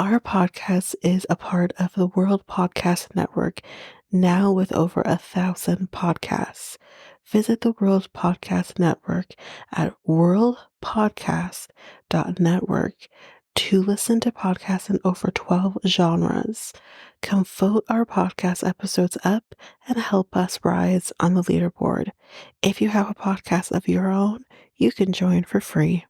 Our podcast is a part of the World Podcast Network, now with over 1,000 podcasts. Visit the World Podcast Network at worldpodcast.network to listen to podcasts in over 12 genres. Come vote our podcast episodes up and help us rise on the leaderboard. If you have a podcast of your own, you can join for free.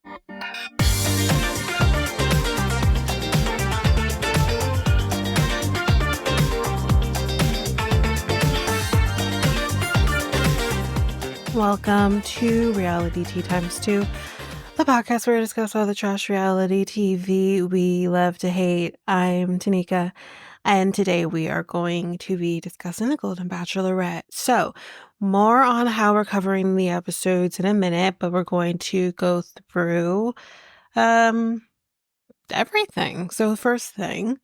Welcome to Reality Tea Times 2, the podcast where we discuss all the trash reality TV we love to hate. I'm Tanika, and today we are going to be discussing the Golden Bachelorette. So, more on how we're covering the episodes in a minute, but we're going to go through everything. So, the first thing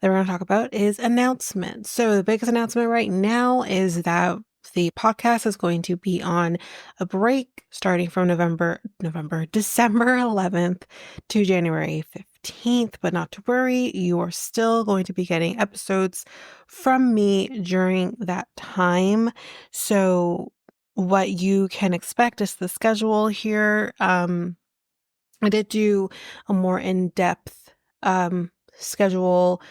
that we're going to talk about is announcements. So, the biggest announcement right now is that the podcast is going to be on a break starting from December 11th to January 15th. But not to worry, you are still going to be getting episodes from me during that time. So what you can expect is the schedule here. I did do a more in-depth schedule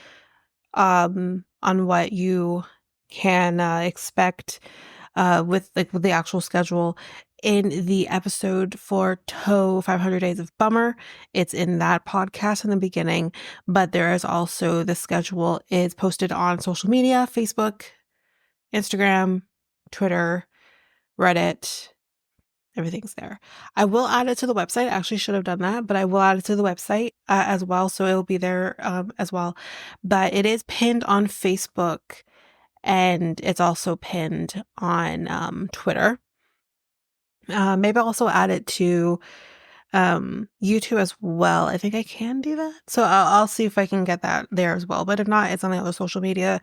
on what you can expect with the actual schedule in the episode for 500 Days of Bummer. It's in that podcast in the beginning, but there is also the schedule is posted on social media, Facebook, Instagram, Twitter, Reddit. Everything's there. I will add it to the website. I actually should have done that, but I will add it to the website as well. So it'll be there as well. But it is pinned on Facebook. And it's also pinned on Twitter. Maybe I'll also add it to YouTube as well. I think I can do that. So I'll see if I can get that there as well. But if not, it's on the other social media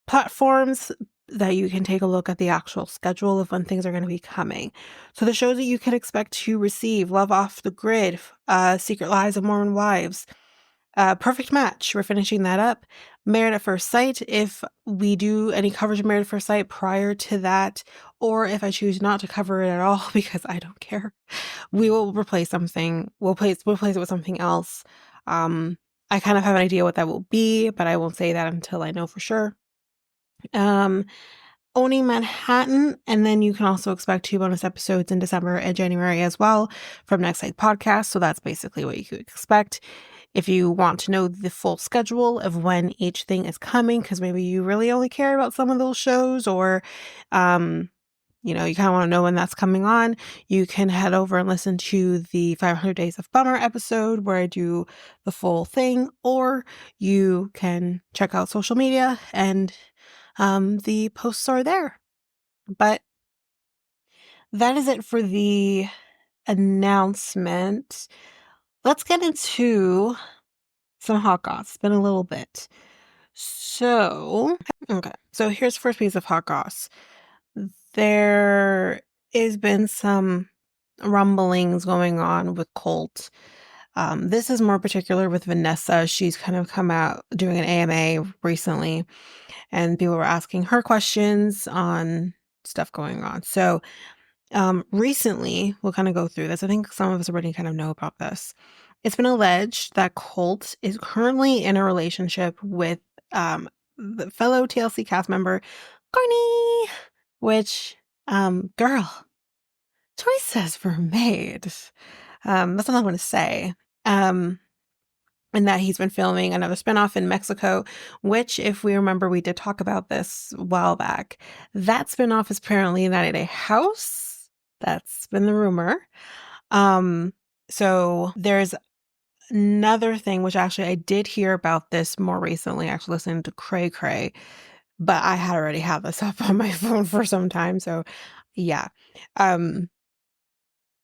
platforms that you can take a look at the actual schedule of when things are going to be coming. So the shows that you can expect to receive: Love Off the Grid, Secret Lives of Mormon Wives, Perfect Match. We're finishing that up. Married at First Sight. If we do any coverage of Married at First Sight prior to that, or if I choose not to cover it at all because I don't care, we will replace something. We'll replace it with something else. I kind of have an idea what that will be, but I won't say that until I know for sure. Owning Manhattan, and then you can also expect 2 bonus episodes in December and January as well from Next Night Podcast. So that's basically what you could expect. If you want to know the full schedule of when each thing is coming, because maybe you really only care about some of those shows, or you kind of want to know when that's coming on, you can head over and listen to the 500 Days of Bummer episode where I do the full thing, or you can check out social media and the posts are there. But that is it for the announcement. Let's get into some hot goss. It's been a little bit. So here's the first piece of hot goss. There has been some rumblings going on with Colt. This is more particular with Vanessa. She's kind of come out doing an AMA recently, and people were asking her questions on stuff going on. So recently, we'll kind of go through this. I think some of us already kind of know about this. It's been alleged that Colt is currently in a relationship with the fellow TLC cast member, Courtney, which, girl, choices were made. That's all I want to say. And that he's been filming another spinoff in Mexico, which, if we remember, we did talk about this a while back. That spinoff is apparently not at a house. That's been the rumor. So there's another thing, which actually I did hear about this more recently, actually listening to Cray Cray, but I had already had this up on my phone for some time. So yeah.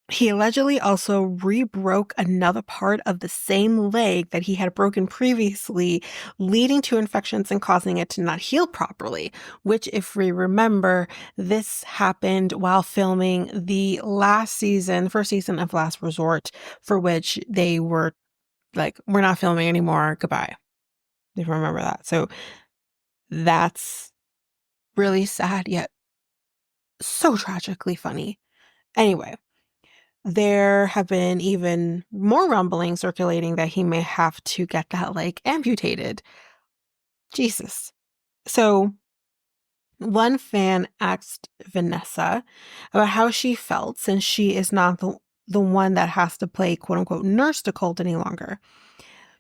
He allegedly also re-broke another part of the same leg that he had broken previously, leading to infections and causing it to not heal properly, which, if we remember, this happened while filming the first season of Last Resort, for which they were like, we're not filming anymore, goodbye. if you remember that. So that's really sad, yet so tragically funny. Anyway, there have been even more rumblings circulating that he may have to get that leg amputated. Jesus. So one fan asked Vanessa about how she felt since she is not the one that has to play quote unquote nurse to Colt any longer.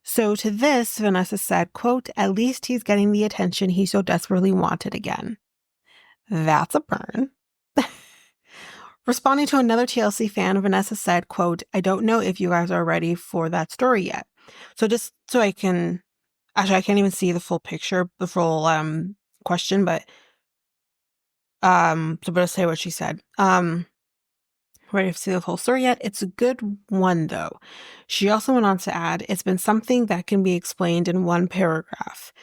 So to this, Vanessa said, quote, "At least he's getting the attention he so desperately wanted again." That's a burn. Responding to another TLC fan, Vanessa said, quote, "I don't know if you guys are ready for that story yet." So just so I can, actually, I can't even see the full picture, the full question, but so better say what she said. Ready to see the whole story yet? It's a good one, though. She also went on to add, "It's been something that can be explained in one paragraph.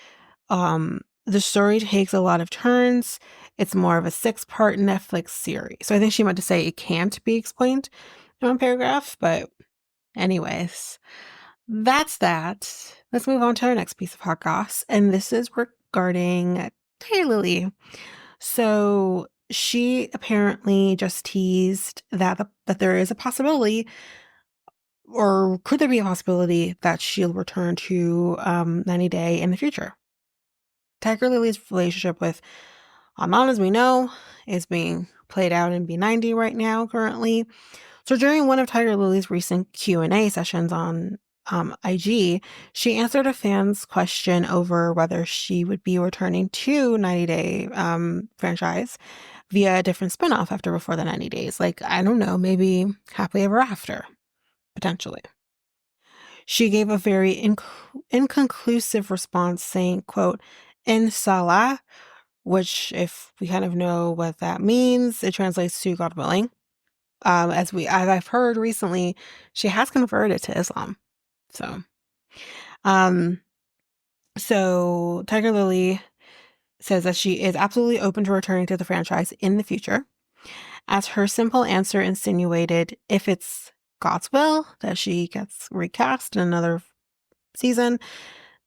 The story takes a lot of turns. It's more of a 6-part Netflix series." So I think she meant to say it can't be explained in one paragraph, but anyways, that's that. Let's move on to our next piece of hot goss, and this is regarding Taylor Lily. So she apparently just teased that there is a possibility, or could there be a possibility, that she'll return to 90 Day in the future. Tiger Lily's relationship with Adnan, as we know, is being played out in B90 right now currently. So during one of Tiger Lily's recent Q&A sessions on IG, she answered a fan's question over whether she would be returning to 90 Day franchise via a different spinoff after Before the 90 Days. Like, I don't know, maybe Happily Ever After, potentially. She gave a very inconclusive response saying, quote, "Inshallah," which, if we kind of know what that means, it translates to God willing. As I've heard recently, she has converted to Islam. So Tiger Lily says that she is absolutely open to returning to the franchise in the future. As her simple answer insinuated, if it's God's will that she gets recast in another season,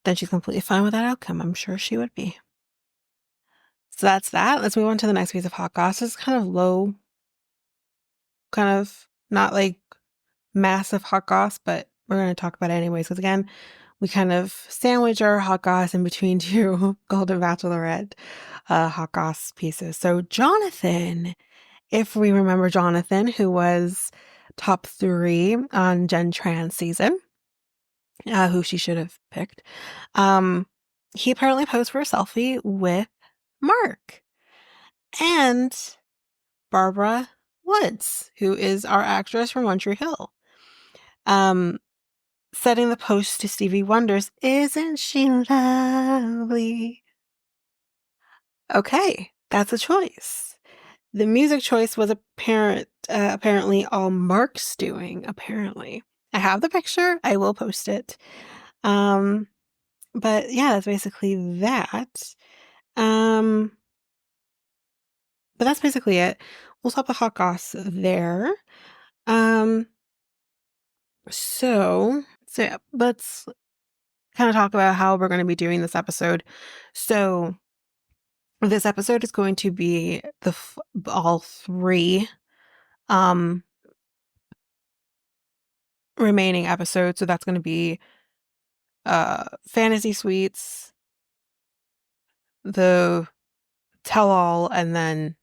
then she's completely fine with that outcome. I'm sure she would be. So that's that. Let's move on to the next piece of hot goss. It's kind of low, kind of not like massive hot goss, but we're going to talk about it anyways, because again, we kind of sandwich our hot goss in between two Golden Bachelorette hot goss pieces. So Jonathan, if we remember Jonathan, who was top 3 on Gen Trans season, who she should have picked, he apparently posed for a selfie with Mark and Barbara Woods, who is our actress from One Tree Hill. Setting the post to Stevie Wonder's "Isn't She Lovely?" Okay, that's a choice. The music choice was apparently all Mark's doing, apparently. I have the picture. I will post it. But yeah, that's basically that. But that's basically it. We'll stop the hot goss there. So yeah, let's kind of talk about how we're going to be doing this episode. So this episode is going to be all 3 remaining episodes. So that's going to be Fantasy Suites, the tell-all, and then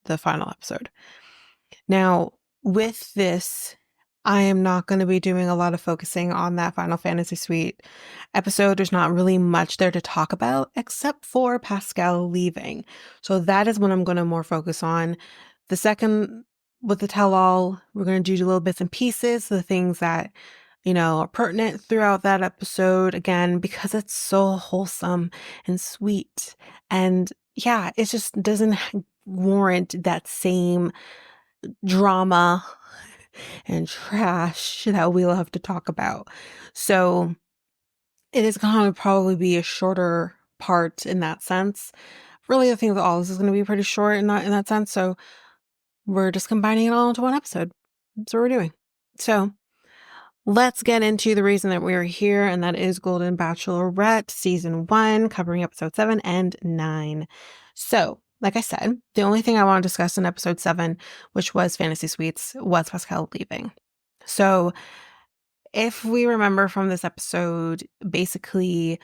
the final episode. Now, with this, I am not going to be doing a lot of focusing on that Final Fantasy Suite episode. There's not really much there to talk about except for Pascal leaving. So that is what I'm going to more focus on. The second, with the tell-all, we're going to do little bits and pieces, the things that, are pertinent throughout that episode, again, because it's so wholesome and sweet. And yeah, it just doesn't warrant that same drama and trash that we love to talk about. So it is going to probably be a shorter part in that sense. Really, I think that all this is going to be pretty short in that sense. So we're just combining it all into one episode. That's what we're doing. So let's get into the reason that we're here, and that is Golden Bachelorette Season 1, covering episode 7 and 9. So, like I said, the only thing I want to discuss in episode 7, which was Fantasy Suites, was Pascal leaving. So, if we remember from this episode, basically,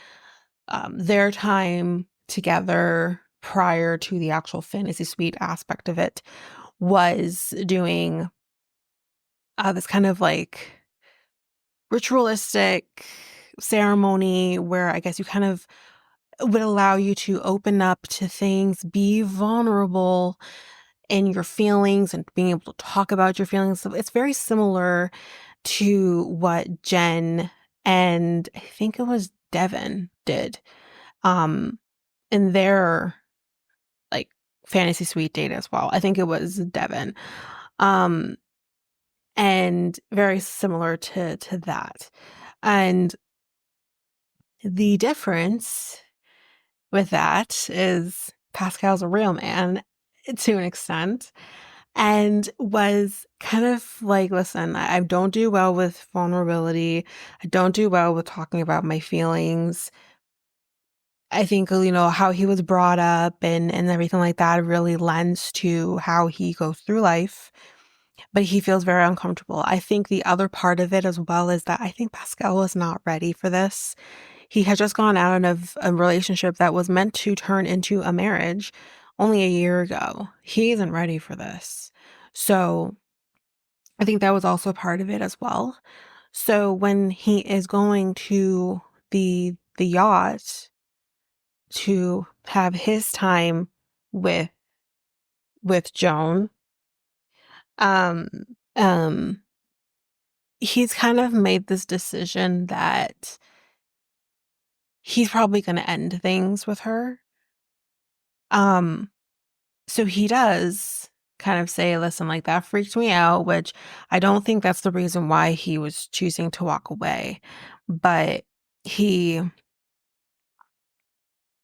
their time together prior to the actual fantasy suite aspect of it was doing this kind of like ritualistic ceremony where I guess you kind of would allow you to open up to things, be vulnerable in your feelings and being able to talk about your feelings. So it's very similar to what Jen and I think it was Devin did in their like fantasy suite date as well. I think it was Devin. Um and very similar to that. And the difference with that is Pascal's a real man to an extent and was kind of like, listen, I don't do well with vulnerability. I don't do well with talking about my feelings. I think, how he was brought up and everything like that really lends to how he goes through life. But he feels very uncomfortable. I think the other part of it as well is that I think Pascal was not ready for this. He had just gone out of a relationship that was meant to turn into a marriage only a year ago. He isn't ready for this. So I think that was also part of it as well. So when he is going to the yacht to have his time with Joan, um, um, he's kind of made this decision that he's probably going to end things with her. So he does kind of say, listen, like that freaked me out, which I don't think that's the reason why he was choosing to walk away. But he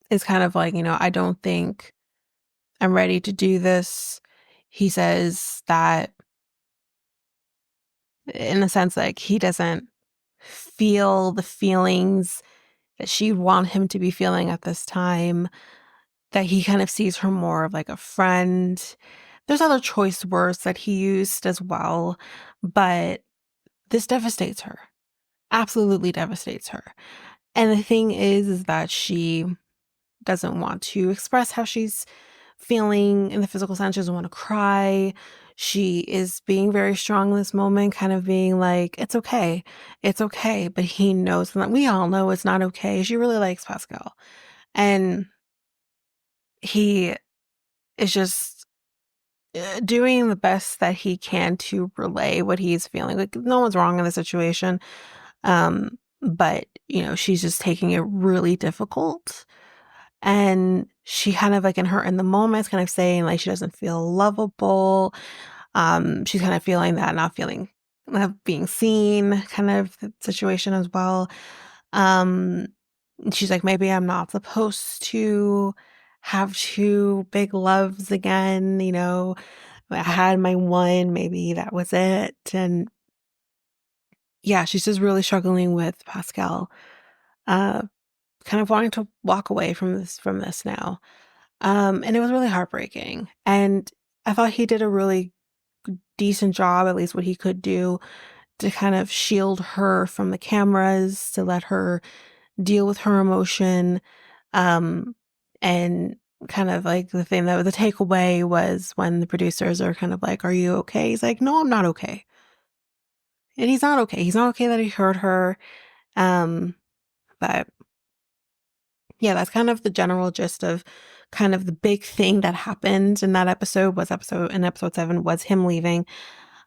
is kind of like, I don't think I'm ready to do this. He says that in a sense, like he doesn't feel the feelings that she'd want him to be feeling at this time, that he kind of sees her more of like a friend. There's other choice words that he used as well, but this devastates her. Absolutely devastates her. And the thing is that she doesn't want to express how she's feeling in the physical sense. She doesn't want to cry. She is being very strong in this moment, kind of being like, it's okay. It's okay. But he knows that we all know it's not okay. She really likes Pascal. And he is just doing the best that he can to relay what he's feeling. Like no one's wrong in the situation. But she's just taking it really difficult. And she kind of like in the moment is kind of saying like she doesn't feel lovable. She's kind of feeling that not being seen kind of situation as well. Um, she's like, maybe I'm not supposed to have two big loves again. I had my one, maybe that was it. And yeah, she's just really struggling with Pascal, uh, kind of wanting to walk away from this now. And it was really heartbreaking. And I thought he did a really decent job, at least what he could do, to kind of shield her from the cameras, to let her deal with her emotion. And kind of like the takeaway was when the producers are kind of like, are you okay? He's like, no, I'm not okay. And he's not okay. He's not okay that he hurt her. But yeah, that's kind of the general gist of kind of the big thing that happened in that episode 7 was him leaving.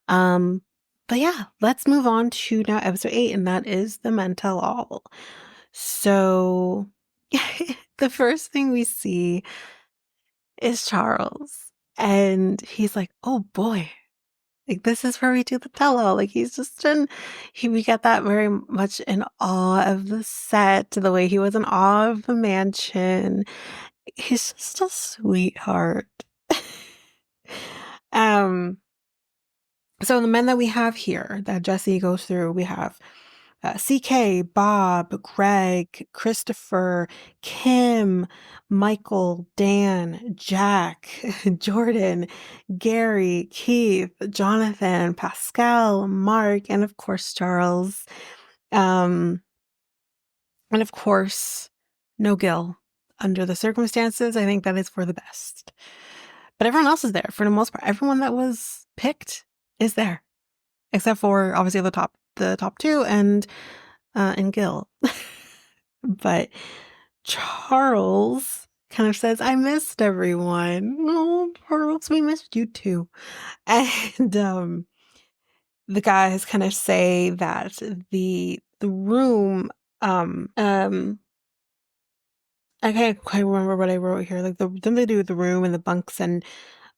But yeah, let's move on to now episode 8, and that is the men tell all. So the first thing we see is Charles, and he's like, oh boy, like this is where we do the tell all. Like we get that very much in awe of the set, the way he was in awe of the mansion. He's just a sweetheart. Um, So the men that we have here that Jesse goes through, we have CK, Bob, Greg, Christopher, Kim, Michael, Dan, Jack, Jordan, Gary, Keith, Jonathan, Pascal, Mark, and of course Charles. And of course, no Gil. Under the circumstances, I think that is for the best. But everyone else is there for the most part. Everyone that was picked is there, except for obviously the top two and Gil. But Charles kind of says, "I missed everyone." Oh, Charles, we missed you too. And the guys kind of say that the room I can't quite remember what I wrote here. Like something to do with the room and the bunks, and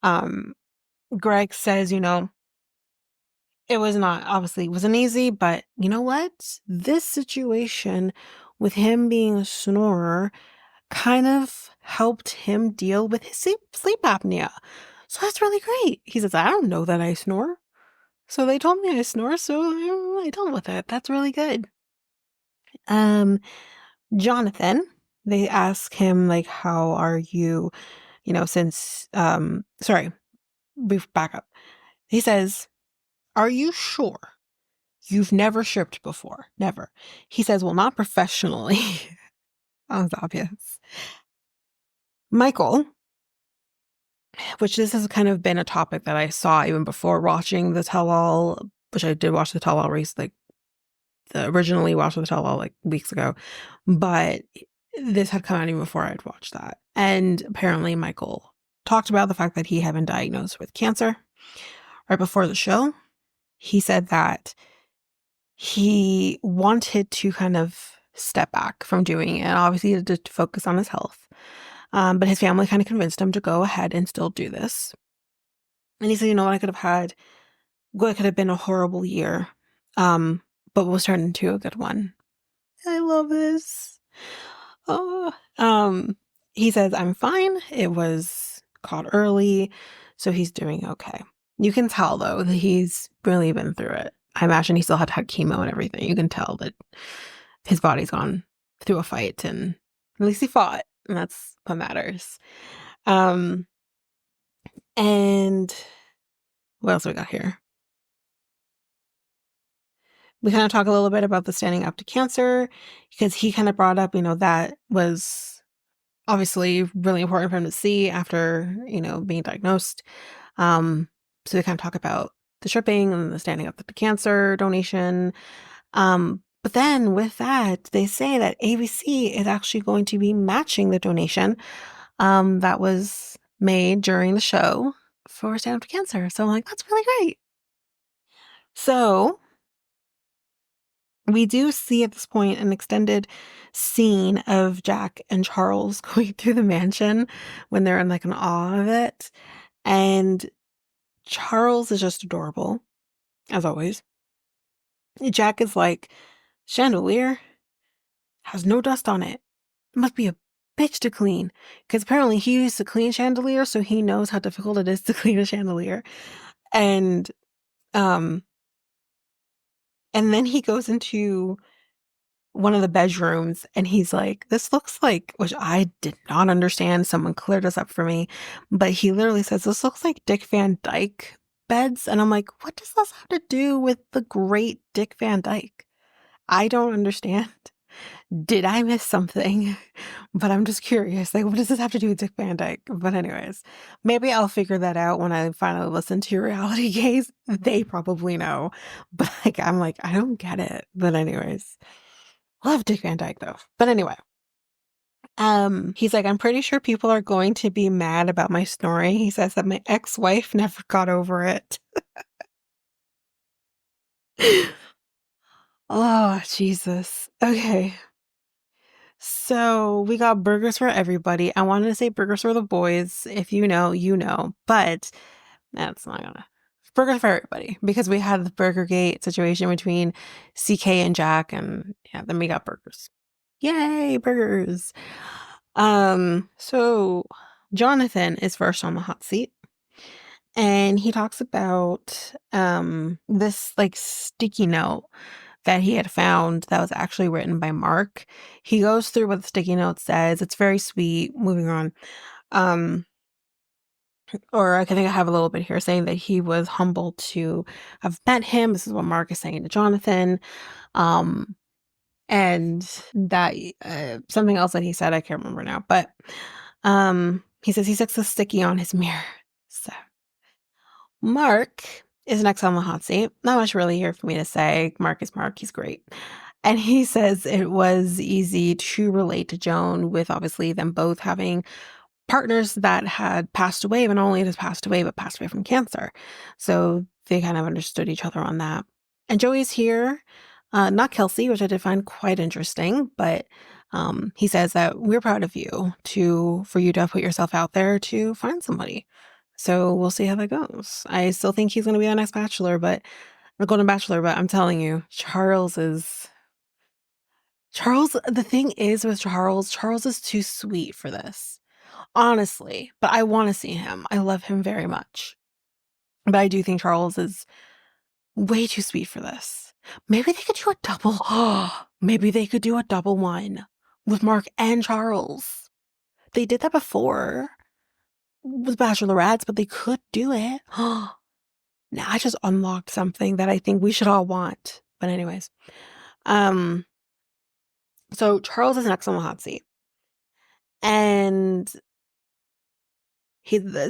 um Greg says, it was not obviously it wasn't easy, but you know what? This situation with him being a snorer kind of helped him deal with his sleep apnea. So that's really great. He says, I don't know that I snore. So they told me I snore, so I dealt with it. That's really good. Jonathan, they ask him, like, how are you, since, sorry, we back up. He says, are you sure you've never stripped before? Never. He says, well, not professionally. That was obvious. Michael, which this has kind of been a topic that I saw even before watching the tell-all, which I did watch the tell-all race, like, originally watched the tell-all, like, weeks ago. But this had come out even before I'd watched that. And apparently Michael talked about the fact that he had been diagnosed with cancer right before the show. He said that he wanted to kind of step back from doing it. Obviously, to focus on his health. But his family kind of convinced him to go ahead and still do this. And he said, what could have been a horrible year, but was turned into a good one. I love this. Oh, he says, I'm fine. It was caught early, so he's doing okay. You can tell, though, that he's really been through it. I imagine he still had chemo and everything. You can tell that his body's gone through a fight, and at least he fought, and that's what matters. And what else we got here? We kind of talk a little bit about the standing up to cancer, because he kind of brought up, that was obviously really important for him to see after, being diagnosed. So we kind of talk about the stripping and the standing up to cancer donation. But then with that, they say that ABC is actually going to be matching the donation that was made during the show for stand up to cancer. So I'm like, that's really great. So we do see at this point an extended scene of Jack and Charles going through the mansion when they're in an awe of it. And Charles is just adorable, as always. Jack is like, chandelier has no dust on it. It must be a bitch to clean. Because apparently he used to clean chandelier, so he knows how difficult it is to clean a chandelier. And then he goes into one of the bedrooms and he's like, this looks like, which I did not understand. Someone cleared this up for me. But he literally says, this looks like Dick Van Dyke beds. And I'm like, what does this have to do with the great Dick Van Dyke? I don't understand. Did I miss something? But I'm just curious. Like, what does this have to do with Dick Van Dyke? But anyways, maybe I'll figure that out when I finally listen to Reality Gaze. They probably know. But I'm like, I don't get it. But anyways, love Dick Van Dyke though. But anyway, he's like, I'm pretty sure people are going to be mad about my snoring. He says that my ex-wife never got over it. Oh, Jesus. Okay. So we got burgers for everybody. I wanted to say burgers for the boys. If you know, you know. But that's not gonna. Burgers for everybody. Because we had the Burgergate situation between CK and Jack. And yeah, then we got burgers. Yay, burgers. So Jonathan is first on the hot seat. And he talks about this like sticky note that he had found that was actually written by Mark. He goes through what the sticky note says. It's very sweet. Moving on. Um, or I think I have a little bit here saying that he was humbled to have met him. This is what Mark is saying to Jonathan. Um, and that something else that he said, I can't remember now, but he says he sticks the sticky on his mirror. So Mark is next on the hot seat. Not much really here for me to say. Mark is Mark. He's great. And he says it was easy to relate to Joan with obviously them both having partners that had passed away, but not only just passed away, but passed away from cancer. So they kind of understood each other on that. And Joey's here, not Kelsey, which I did find quite interesting, but he says that we're proud of you for you to put yourself out there to find somebody. So we'll see how that goes. I still think he's going to be the next Bachelor, or Golden Bachelor, but I'm telling you, the thing is with Charles is too sweet for this. Honestly, but I want to see him. I love him very much. But I do think Charles is way too sweet for this. Maybe they could do a double. Maybe they could do a double one with Mark and Charles. They did that before with Bachelorettes, but they could do it. Now I just unlocked something that I think we should all want. But anyways, so Charles is next on the hot seat. And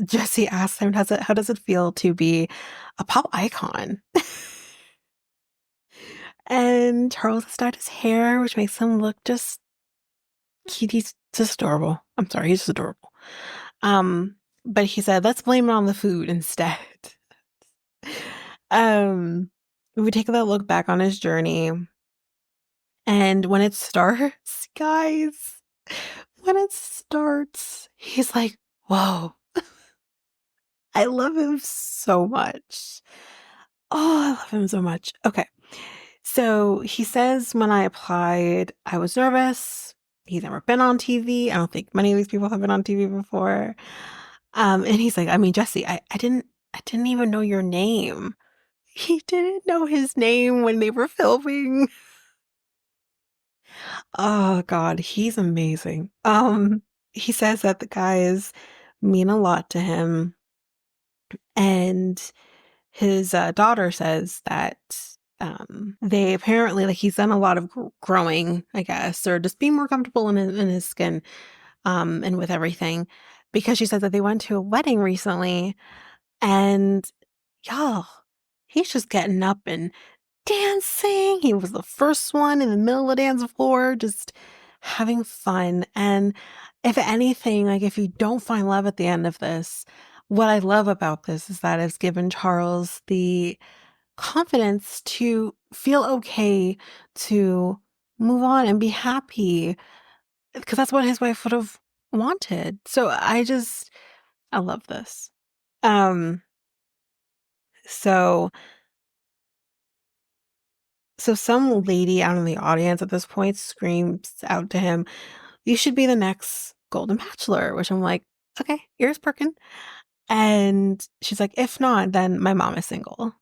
Jesse asked him, how does it feel to be a pop icon? And Charles has dyed his hair, which makes him look just cute. He's just adorable. I'm sorry, he's just adorable. But he said, let's blame it on the food instead. We take that look back on his journey. And when it starts, guys, he's like, whoa. I love him so much. Oh, I love him so much. Okay. So he says, when I applied, I was nervous. He's never been on TV. I don't think many of these people have been on TV before. And he's like, I mean, Jesse, I didn't even know your name. He didn't know his name when they were filming. Oh God, he's amazing. He says that the guys mean a lot to him. And his daughter says that they apparently, like, he's done a lot of growing, I guess, or just being more comfortable in his skin and with everything, because she said that they went to a wedding recently, and y'all, he's just getting up and dancing. He was the first one in the middle of the dance floor, just having fun. And if anything, like, if you don't find love at the end of this, what I love about this is that it's given Charles the confidence to feel okay, to move on and be happy, because that's what his wife would have wanted. So I love this. Um, so some lady out in the audience at this point screams out to him, "You should be the next Golden Bachelor," which I'm like, okay, ears perking. And she's like, if not, then my mom is single.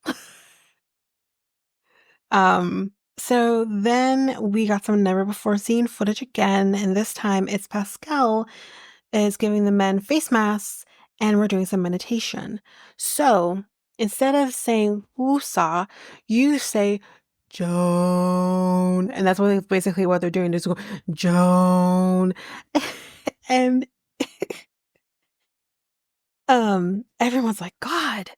So then we got some never before seen footage again, and this time it's Pascal is giving the men face masks and we're doing some meditation. So instead of saying woosah, you say Joan. And that's basically what they're doing. Just go, Joan. And everyone's like, God,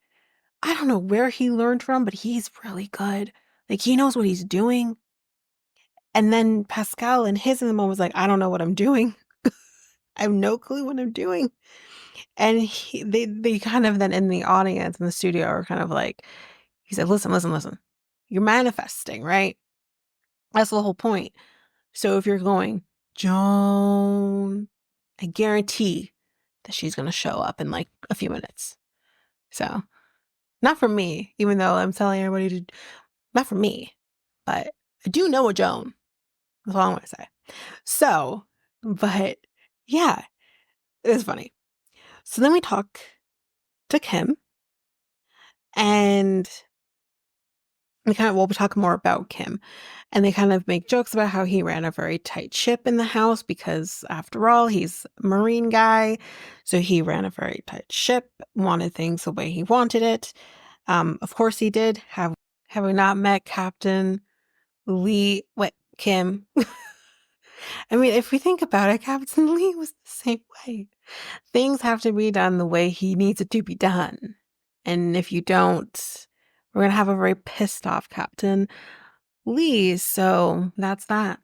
I don't know where he learned from, but he's really good. Like, he knows what he's doing. And then Pascal in the moment was like, I don't know what I'm doing. I have no clue what I'm doing. And they kind of then in the audience in the studio are kind of like, he said, listen. You're manifesting, right? That's the whole point. So if you're going, Joan, I guarantee that she's going to show up in like a few minutes. So not for me, even though I'm telling everybody to, not for me, but I do know a Joan. That's all I want to say. So, but yeah, it was funny. So then we talk to Kim, And we'll talk more about Kim. And they kind of make jokes about how he ran a very tight ship in the house because, after all, he's a Marine guy. So he ran a very tight ship, wanted things the way he wanted it. Of course he did. Have we not met Captain Lee? What, Kim? I mean, if we think about it, Captain Lee was the same way. Things have to be done the way he needs it to be done. And if you don't, we're going to have a very pissed off Captain Lee. So that's that.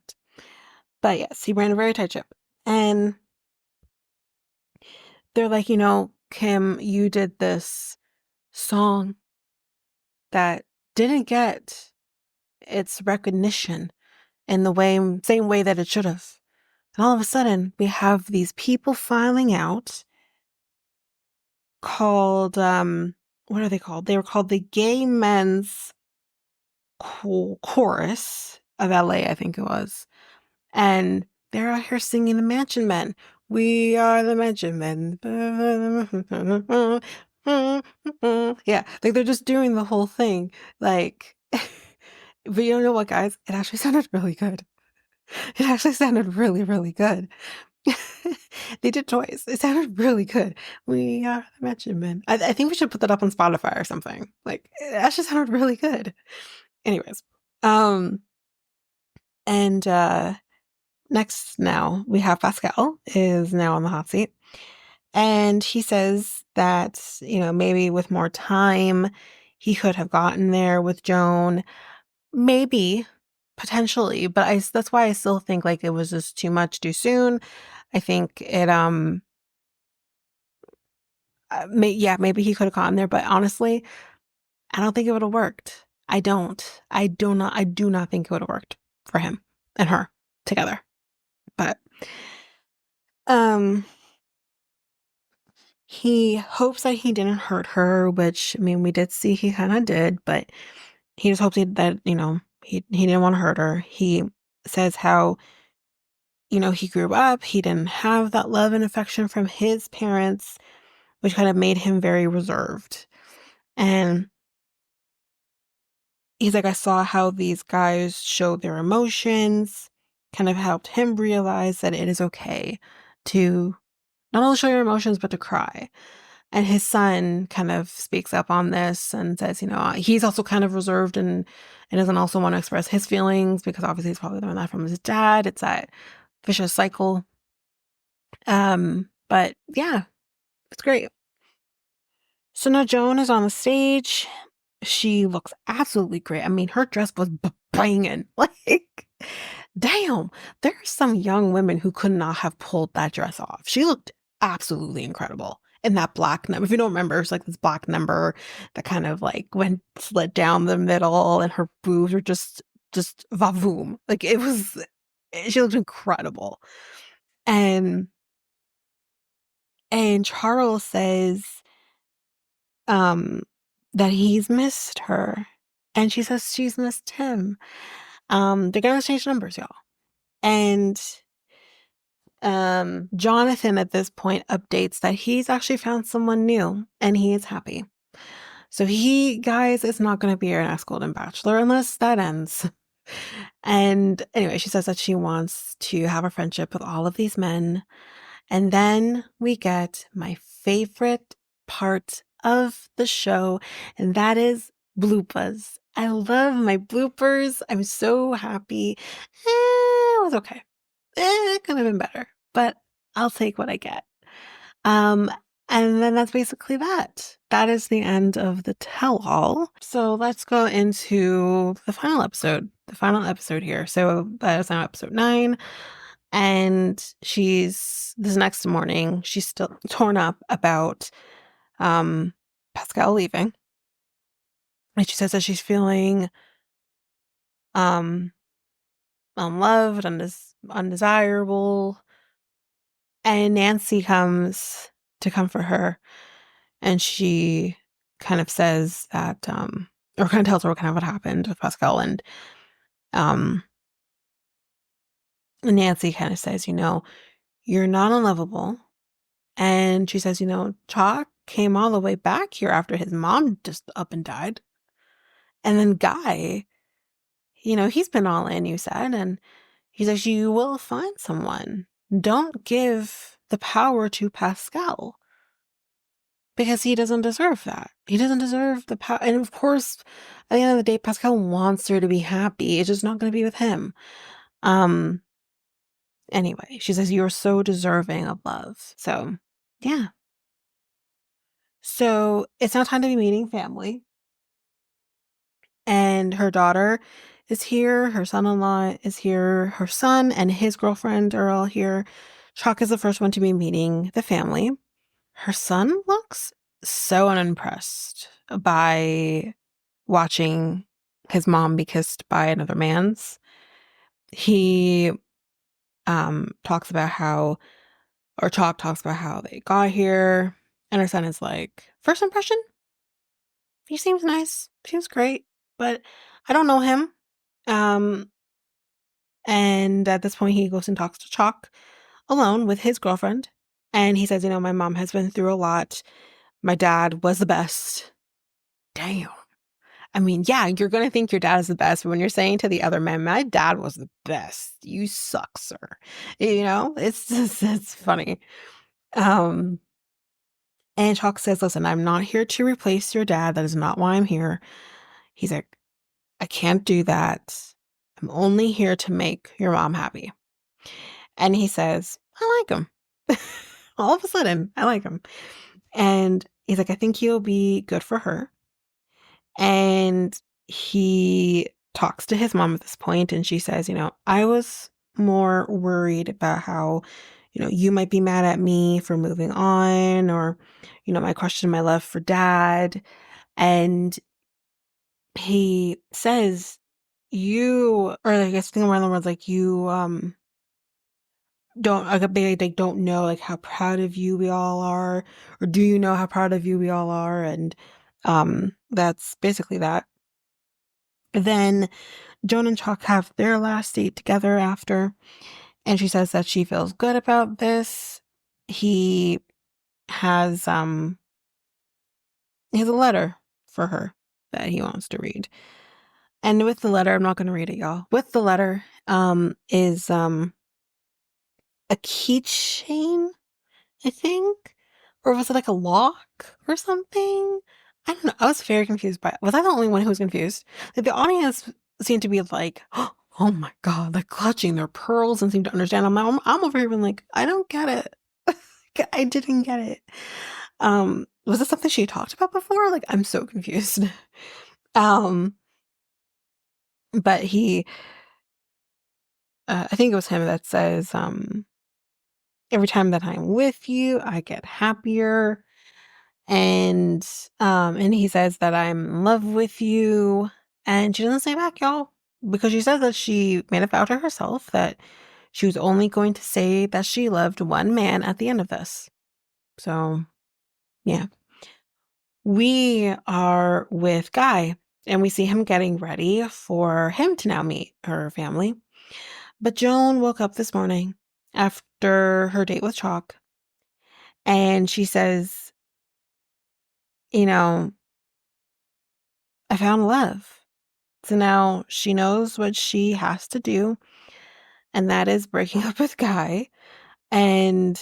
But yes, he ran a very tight ship. And they're like, Kim, you did this song that didn't get its recognition in the same way that it should have. And all of a sudden, we have these people filing out called, what are they called? They were called the Gay Men's Chorus of LA, I think it was. And they're out here singing the Mansion Men. We are the Mansion Men. Yeah, like they're just doing the whole thing. Like, but you know what, guys? It actually sounded really good. It actually sounded really, really good. They did twice. It sounded really good. We are the Mansion Men. I think we should put that up on Spotify or something. Like, it actually sounded really good. Anyways, and next now we have Pascal is now on the hot seat. And he says that, maybe with more time, he could have gotten there with Joan. Maybe, potentially, but that's why I still think like it was just too much too soon. I think it, maybe he could have gotten there, but honestly, I don't think it would have worked. I do not think it would have worked for him and her together. But, he hopes that he didn't hurt her, which, I mean, we did see he kind of did, but he just hopes that, he didn't want to hurt her. He says how, he grew up, he didn't have that love and affection from his parents, which kind of made him very reserved. And he's like, I saw how these guys showed their emotions, kind of helped him realize that it is okay to not only show your emotions, but to cry. And his son kind of speaks up on this and says, he's also kind of reserved and doesn't also want to express his feelings because obviously he's probably learned that from his dad. It's that vicious cycle. But yeah, it's great. So now Joan is on the stage. She looks absolutely great. I mean, her dress was banging. Like, damn, there are some young women who could not have pulled that dress off. She looked absolutely incredible in that black number. If you don't remember, it's like this black number that kind of like slid down the middle, and her boobs were just vavoom. Like she looked incredible. And Charles says, that he's missed her, and she says she's missed him. They're gonna change numbers, y'all. And Jonathan at this point updates that he's actually found someone new and he is happy. So he, guys, is not going to be an ex-Golden Bachelor unless that ends. And anyway, she says that she wants to have a friendship with all of these men. And then we get my favorite part of the show, and that is bloopers. I love my bloopers. I'm so happy. It was okay. It could have been better, but I'll take what I get. And then that's basically that. That is the end of the tell-all. So let's go into the final episode. The final episode here. So that is now episode 9. And this next morning, she's still torn up about Pascal leaving. And she says that she's feeling unloved, undesirable. And Nancy comes to comfort her, and she kind of says that, or kind of tells her kind of what happened with Pascal, and Nancy kind of says, you're not unlovable. And she says, talk came all the way back here after his mom just up and died. And then Guy, he's been all in, you said, and he says, you will find someone. Don't give the power to Pascal because he doesn't deserve that. He doesn't deserve the power. And of course, at the end of the day, Pascal wants her to be happy. It's just not going to be with him. Anyway, she says, you're so deserving of love. So, yeah. So it's now time to be meeting family. And her daughter is here. Her son-in-law is here. Her son and his girlfriend are all here. Chalk is the first one to be meeting the family. Her son looks so unimpressed by watching his mom be kissed by another man's. He talks about how, or Chalk talks about how they got here. And her son is like, first impression? He seems nice. Seems great. But I don't know him. And at this point, he goes and talks to Chalk alone with his girlfriend. And he says, my mom has been through a lot. My dad was the best. Damn. I mean, yeah, you're going to think your dad is the best. But when you're saying to the other man, my dad was the best. You suck, sir. It's just, it's funny. And Chalk says, listen, I'm not here to replace your dad. That is not why I'm here. He's like, I can't do that. I'm only here to make your mom happy. And he says, I like him. All of a sudden, I like him. And he's like, I think he'll be good for her. And he talks to his mom at this point, and she says, I was more worried about how, you might be mad at me for moving on, or, my question, my love for dad. And he says, or I guess something around the words like, you they don't know like how proud of you we all are, or do you know how proud of you we all are? And that's basically that. Then Joan and Chalk have their last date together after, and she says that she feels good about this. He has a letter for her that he wants to read. And with the letter, I'm not going to read it, y'all. With the letter is a keychain, I think, or was it like a lock or something? I don't know. I was very confused by it. Was I the only one who was confused? Like, the audience seemed to be like, oh my God, like clutching their pearls and seem to understand. I'm over here being like, I don't get it. I didn't get it. Was this something she talked about before? Like, I'm so confused. But he, I think it was him that says, every time that I'm with you, I get happier. And he says that I'm in love with you. And she doesn't say back, y'all, because she says that she made a vow to herself that she was only going to say that she loved one man at the end of this. So, yeah. We are with Guy, and we see him getting ready for him to now meet her family. But Joan woke up this morning after her date with Chalk, and she says, I found love. So now she knows what she has to do, and that is breaking up with Guy. And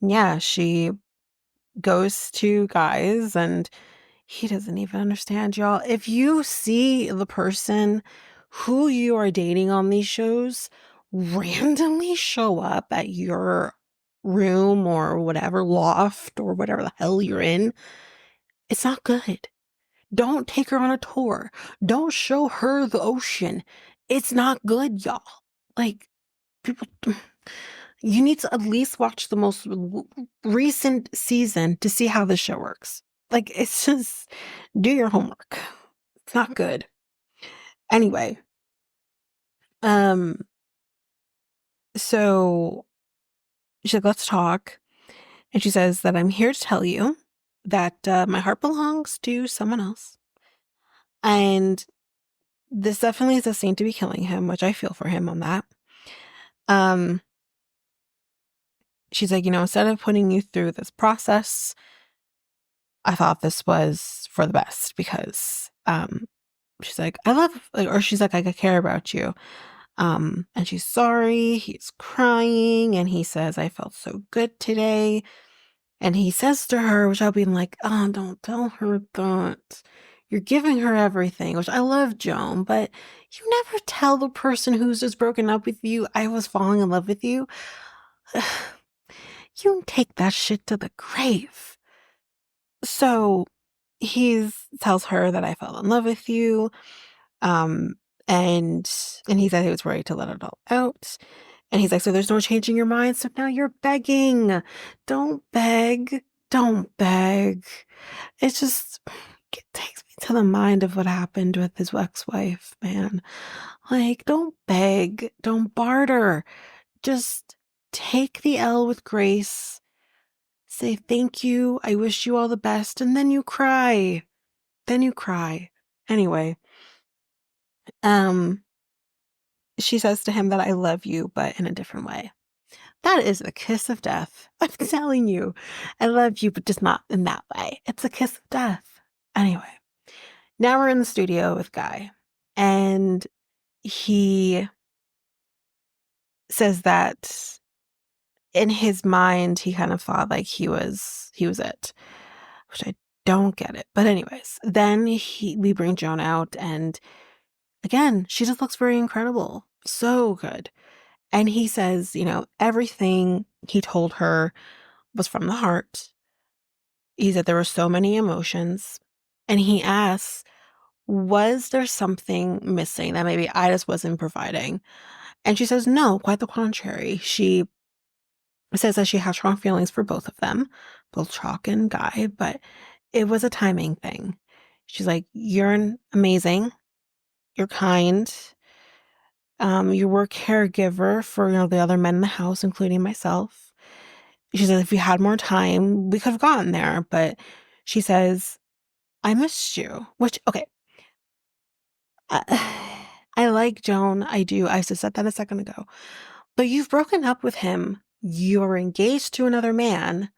yeah, she goes to Guy's, and he doesn't even understand, y'all. If you see the person who you are dating on these shows randomly show up at your room or whatever, loft or whatever the hell you're in, it's not good. Don't take her on a tour. Don't show her the ocean. It's not good, y'all. Like, people, you need to at least watch the most recent season to see how this show works. Like, it's just, do your homework. It's not good. Anyway, so she's like, let's talk. And she says that I'm here to tell you that my heart belongs to someone else. And this definitely is a scene to be killing him, which I feel for him on that. she's like, instead of putting you through this process, I thought this was for the best because she's like, I love, like, or she's like, I care about you. And she's sorry. He's crying, and he says, I felt so good today. And he says to her, which I'll be like, oh, don't tell her that. You're giving her everything, which I love, Joan, but you never tell the person who's just broken up with you, I was falling in love with you. You take that shit to the grave. So he tells her that I fell in love with you. Um, and he said he was ready to let it all out. And he's like, so there's no changing your mind. So now you're begging. Don't beg. Don't beg. It's just, it takes me to the mind of what happened with his ex-wife, man. Like, don't beg. Don't barter. Just take the L with grace. Say thank you. I wish you all the best. And then you cry. Then you cry. Anyway, she says to him that I love you, but in a different way. That is a kiss of death. I'm telling you. I love you, but just not in that way. It's a kiss of death. Anyway, now we're in the studio with Guy, and he says that in his mind, he kind of thought like he was it, which I don't get it. But anyways, then we bring Joan out, and again, she just looks very incredible. So good. And he says, everything he told her was from the heart. He said there were so many emotions. And he asks, was there something missing that maybe I just wasn't providing? And she says, no, quite the contrary. She says that she has strong feelings for both of them, both Chalk and Guy, but it was a timing thing. She's like, you're amazing. You're kind. You were a caregiver for, the other men in the house, including myself. She says, if we had more time, we could have gotten there. But she says, I missed you. Which, okay. I like Joan. I do. I just said that a second ago. But you've broken up with him. You're engaged to another man.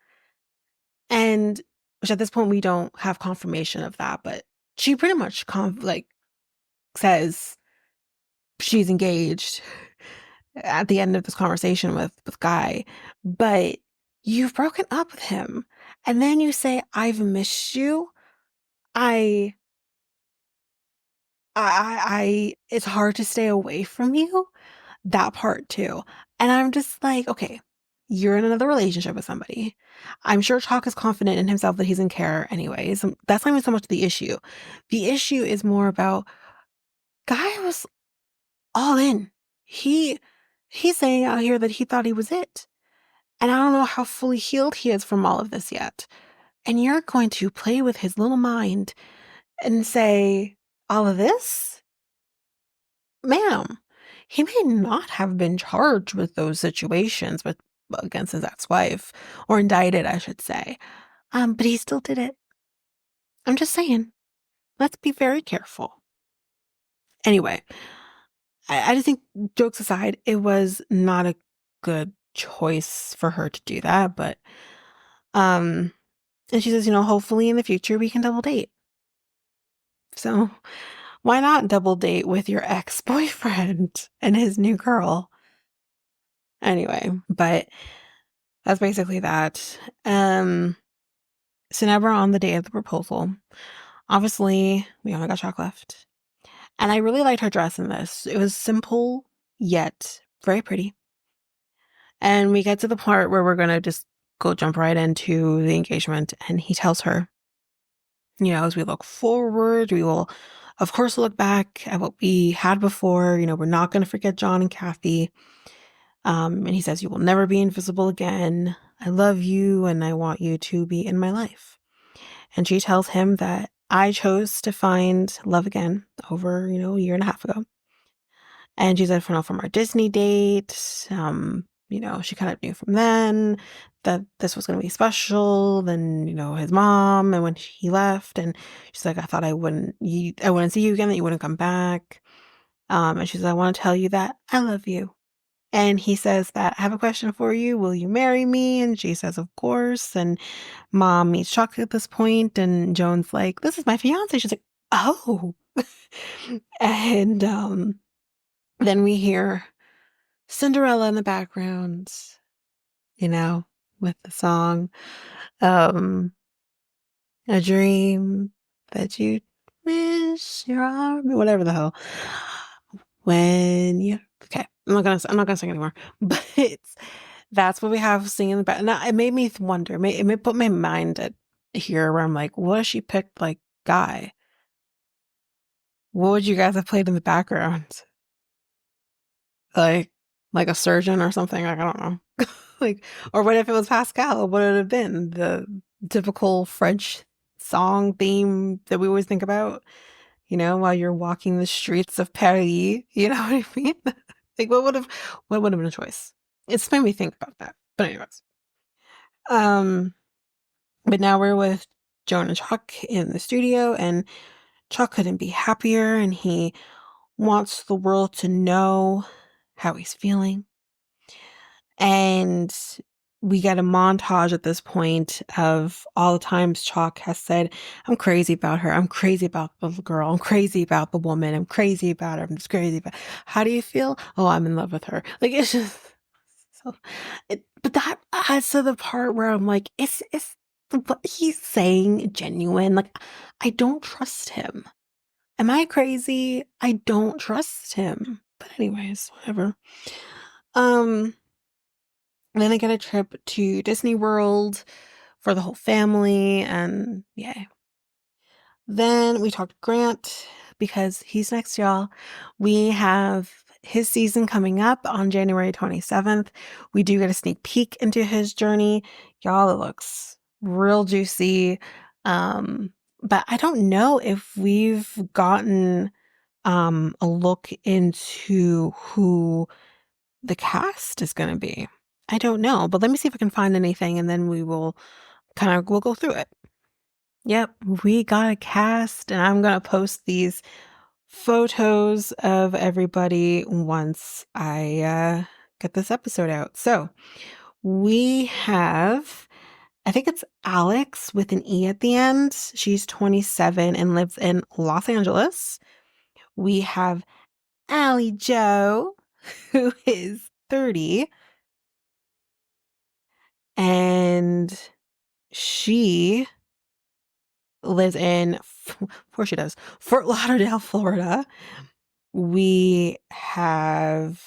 And, which at this point, we don't have confirmation of that. But she pretty much, says she's engaged at the end of this conversation with Guy. But you've broken up with him. And then you say, I've missed you. It's hard to stay away from you. That part too. And I'm just like, okay, you're in another relationship with somebody. I'm sure Chalk is confident in himself that he's in care anyways. That's not even so much the issue. The issue is more about Guy was all in. He's saying out here that he thought he was it. And I don't know how fully healed he is from all of this yet. And you're going to play with his little mind and say, all of this? Ma'am, he may not have been charged with those situations against his ex-wife, or indicted, I should say. But he still did it. I'm just saying, let's be very careful. Anyway, I just think, jokes aside, it was not a good choice for her to do that, but, and she says, hopefully in the future we can double date. So why not double date with your ex-boyfriend and his new girl? Anyway, but that's basically that. So now we're on the day of the proposal. Obviously, we only got Chalk left. And I really liked her dress in this. It was simple, yet very pretty. And we get to the part where we're going to just jump right into the engagement. And he tells her, as we look forward, we will, of course, look back at what we had before. We're not going to forget John and Kathy. And he says, you will never be invisible again. I love you and I want you to be in my life. And she tells him that I chose to find love again over, a year and a half ago. And she said, from our Disney date, she kind of knew from then that this was going to be special. Then, his mom, and when he left, and she's like, I thought I wouldn't see you again, that you wouldn't come back. And she said, I want to tell you that I love you. And he says that, I have a question for you. Will you marry me? And she says, of course. And Mom meets Chuck at this point, and Joan's like, this is my fiance. She's like, oh. And then we hear Cinderella in the background, you know, with the song, um, a dream that you wish your arm, whatever the hell. When you, okay, I'm not gonna sing anymore, but that's what we have singing in the back. Now, it made me wonder, it may put my mind at here where I'm like, what if she picked like Guy? What would you guys have played in the background? Like, like a surgeon or something? Like, I don't know. Like, or what if it was Pascal? What would it have been? The typical French song theme that we always think about, while you're walking the streets of Paris. You know what I mean? Like, what would have been a choice? It's made me think about that. But anyways, but now we're with Joan and Chuck in the studio, and Chuck couldn't be happier, and he wants the world to know how he's feeling. And we get a montage at this point of all the times Chuck has said, I'm crazy about her. I'm crazy about the girl. I'm crazy about the woman. I'm crazy about her. I'm just crazy about her. How do you feel? Oh, I'm in love with her. Like, it's just so, but that adds to the part where I'm like, is what he's saying genuine? Like, I don't trust him. Am I crazy? I don't trust him. But anyways, whatever. Then I get a trip to Disney World for the whole family, and yay. Then we talked to Grant because he's next, y'all. We have his season coming up on January 27th. We do get a sneak peek into his journey. Y'all, it looks real juicy. But I don't know if we've gotten a look into who the cast is going to be. I don't know, but let me see if I can find anything, and then we'll go through it. Yep, we got a cast, and I'm going to post these photos of everybody once I get this episode out. So we have, I think it's Alex with an E at the end. She's 27 and lives in Los Angeles. We have Allie Joe, who is 30. And she lives in, of course she does, Fort Lauderdale, Florida. We have,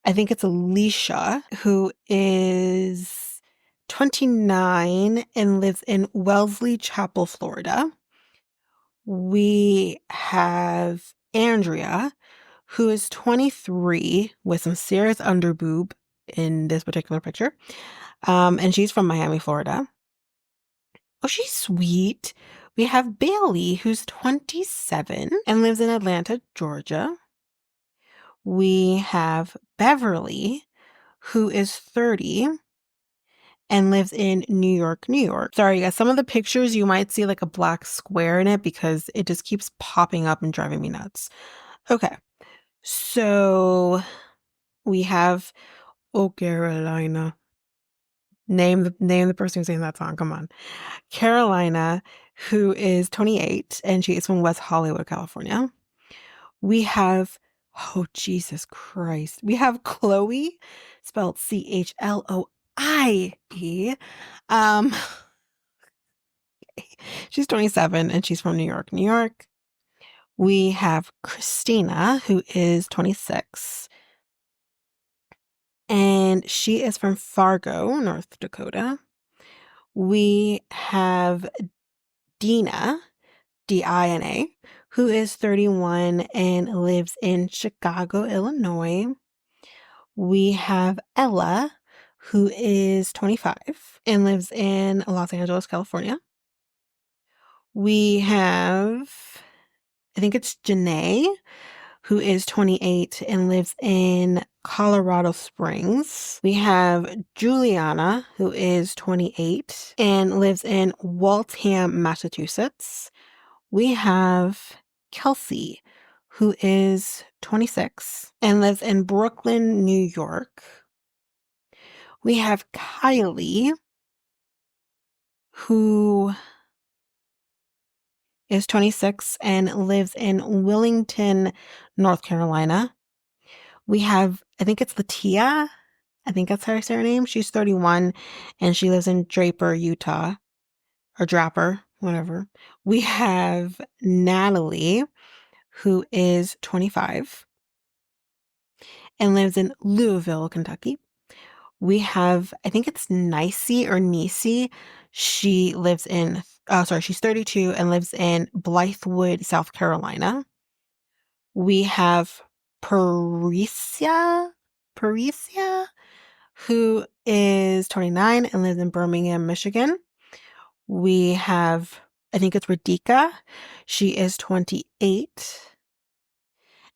I think it's Alicia, who is 29 and lives in Wellesley Chapel, Florida. We have Andrea, who is 23 with some serious underboob in this particular picture. And she's from Miami, Florida. Oh, she's sweet. We have Bailey, who's 27 and lives in Atlanta, Georgia. We have Beverly, who is 30 and lives in New York, New York. Sorry, guys, some of the pictures you might see like a black square in it because it just keeps popping up and driving me nuts. Okay, so we have, oh, Carolina. Name the person who's singing that song. Come on. Carolina, who is 28, and she is from West Hollywood, California. We have, oh, Jesus Christ. We have Chloe, spelled Chloi. She's 27, and she's from New York, New York. We have Christina, who is 26. And she is from Fargo, North Dakota. We have Dina, Dina, who is 31 and lives in Chicago, Illinois. We have Ella, who is 25 and lives in Los Angeles, California. We have, I think it's Janae, who is 28 and lives in Colorado Springs. We have Juliana, who is 28 and lives in Waltham, Massachusetts. We have Kelsey, who is 26 and lives in Brooklyn, New York. We have Kylie, who is 26 and lives in Willington, North Carolina. We have, I think it's Latia. I think that's her surname. She's 31 and she lives in Draper, Utah, or Draper, whatever. We have Natalie, who is 25 and lives in Louisville, Kentucky. We have, I think it's Nicey or Nisi. She lives in, she's 32 and lives in Blythewood, South Carolina. We have Parisia, who is 29 and lives in Birmingham, Michigan. We have, I think it's Radhika. She is 28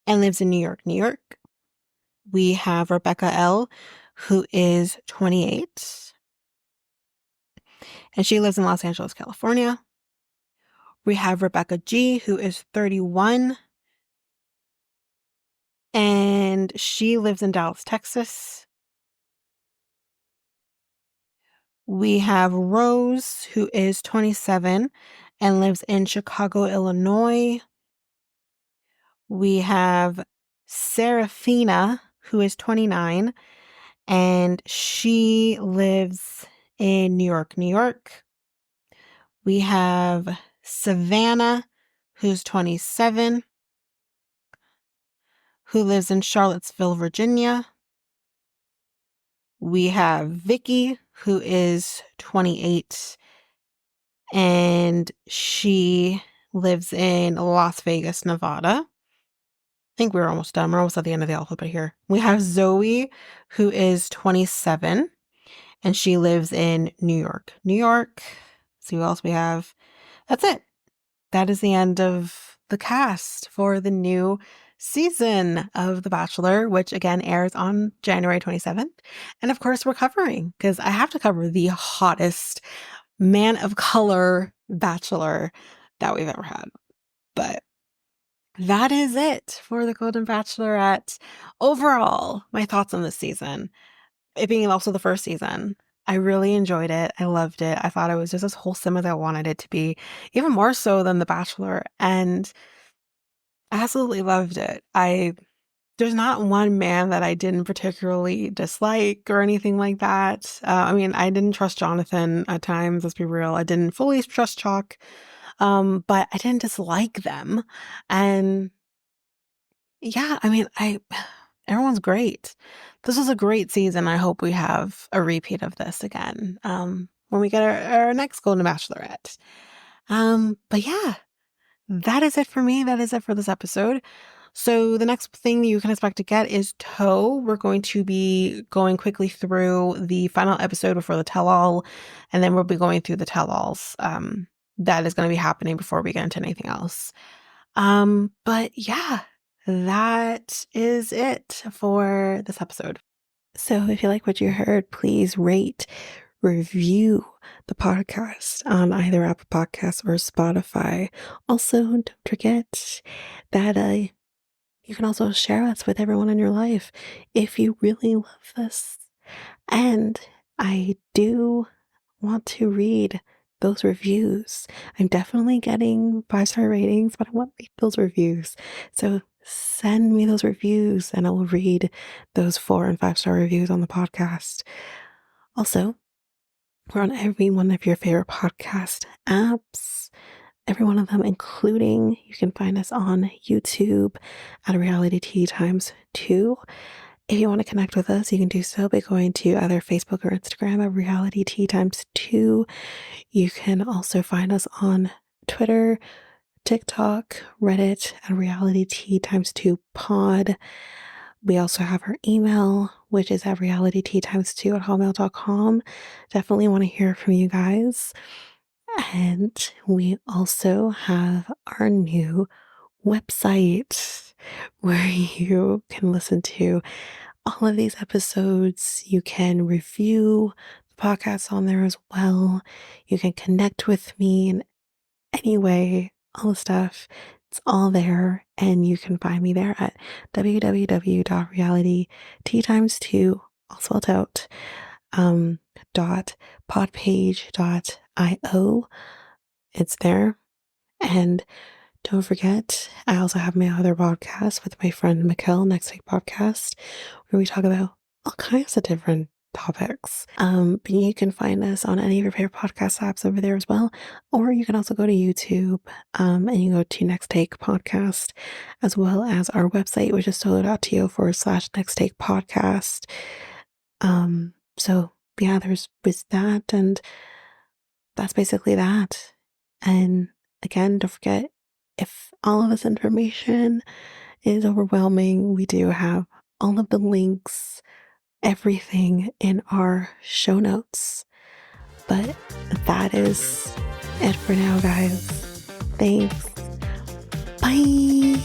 and lives in New York, New York. We have Rebecca L., who is 28 and she lives in Los Angeles, California. We have Rebecca G., who is 31 and she lives in Dallas, Texas. We have Rose, who is 27 and lives in Chicago, Illinois. We have Serafina, who is 29 and she lives in New York, New York. We have Savannah, who's 27, who lives in Charlottesville, Virginia. We have Vicky, who is 28, and she lives in Las Vegas, Nevada. I think we're almost done. We're almost at the end of the alphabet here. We have Zoe, who is 27, and she lives in New York, New York. See what else we have. That's it. That is the end of the cast for the new season of The Bachelor, which again airs on January 27th. And of course, we're covering, because I have to cover the hottest man of color bachelor that we've ever had. But that is it for the Golden Bachelorette. Overall, my thoughts on this season, it being also the first season, I really enjoyed it. I loved it. I thought it was just as wholesome as I wanted it to be, even more so than The Bachelor. And I absolutely loved it. There's not one man that I didn't particularly dislike or anything like that. I mean, I didn't trust Jonathan at times, let's be real. I didn't fully trust Chalk, but I didn't dislike them. And yeah, I mean, everyone's great. This was a great season. I hope we have a repeat of this again when we get our next Golden Bachelorette. But yeah, that is it for me. That is it for this episode. So the next thing you can expect to get is Toe. We're going to be going quickly through the final episode before the tell-all, and then we'll be going through the tell-alls that is going to be happening before we get into anything else. But yeah, that is it for this episode. So if you like what you heard, please rate, review the podcast on either Apple Podcasts or Spotify. Also, don't forget that you can also share us with everyone in your life if you really love this. And I do want to read those reviews. I'm definitely getting 5-star ratings, but I want to read those reviews. So send me those reviews and I will read those 4 and 5-star reviews on the podcast. Also, we're on every one of your favorite podcast apps. Every one of them, including you can find us on YouTube at Reality Tea Times2. If you want to connect with us, you can do so by going to either Facebook or Instagram at Reality Tea Times2. You can also find us on Twitter, TikTok, Reddit at Reality Tea Times2 Pod. We also have our email, which is at realityteatimes2 at hotmail.com. Definitely want to hear from you guys. And we also have our new website where you can listen to all of these episodes. You can review the podcast on there as well. You can connect with me in any way, all the stuff. It's all there, and you can find me there at www.realityt times two, all spelled out, dot podpage.io. It's there. And don't forget, I also have my other podcast with my friend Mikkel, Next Week Podcast, where we talk about all kinds of different topics. But you can find us on any of your favorite podcast apps over there as well. Or you can also go to YouTube, and you go to Next Take Podcast, as well as our website, which is solo.to/Next Take Podcast. So yeah, there's with that, and that's basically that. And again, don't forget, if all of this information is overwhelming, we do have all of the links, everything in our show notes. But that is it for now, guys. Thanks. Bye.